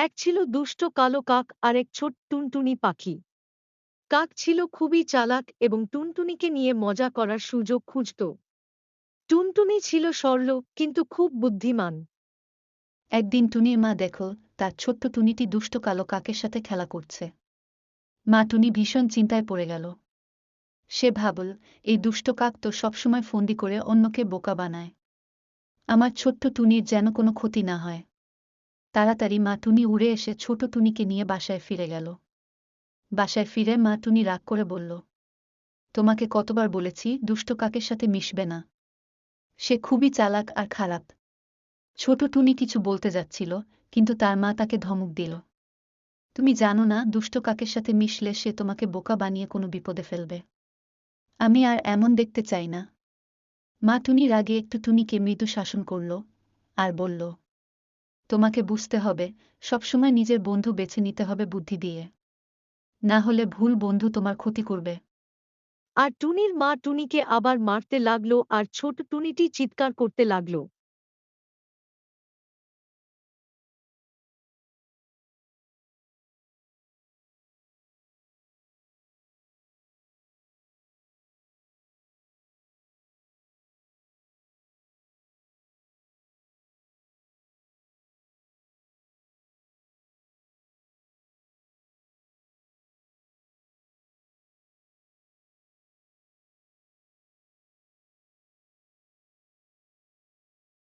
এক ছিল দুষ্ট কালো কাক আর এক ছোট টুনটুনি পাখি। কাক ছিল খুবই চালাক এবং টুনটুনিকে নিয়ে মজা করার সুযোগ খুঁজত। টুনটুনি ছিল সরল কিন্তু খুব বুদ্ধিমান। একদিন টুনির মা দেখল তার ছোট্ট টুনিটি দুষ্ট কালো কাকের সাথে খেলা করছে। মা টুনি ভীষণ চিন্তায় পড়ে গেল। সে ভাবল, এই দুষ্ট কাক তো সবসময় ফন্দি করে অন্যকে বোকা বানায়। আমার ছোট্ট টুনির যেন কোনো ক্ষতি না হয়। তাড়াতাড়ি মা টুনি উড়ে এসে ছোট টুনিকে নিয়ে বাসায় ফিরে গেল। বাসায় ফিরে মা টুনি রাগ করে বলল, তোমাকে কতবার বলেছি দুষ্ট কাকের সাথে মিশবে না। সে খুবই চালাক আর খারাপ। ছোট টুনি কিছু বলতে যাচ্ছিল, কিন্তু তার মা তাকে ধমক দিল। তুমি জানো না দুষ্ট কাকের সাথে মিশলে সে তোমাকে বোকা বানিয়ে কোনো বিপদে ফেলবে। আমি আর এমন দেখতে চাই না। মা টুনি রাগে একটু টুনিকে মৃদু শাসন করল আর বলল, তোমাকে বুঝতে হবে, সবসময় নিজের বন্ধু বেছে নিতে হবে বুদ্ধি দিয়ে। না হলে ভুল বন্ধু তোমার ক্ষতি করবে। আর টুনির মা টুনিকে আবার মারতে লাগলো আর ছোট টুনিটি চিৎকার করতে লাগলো।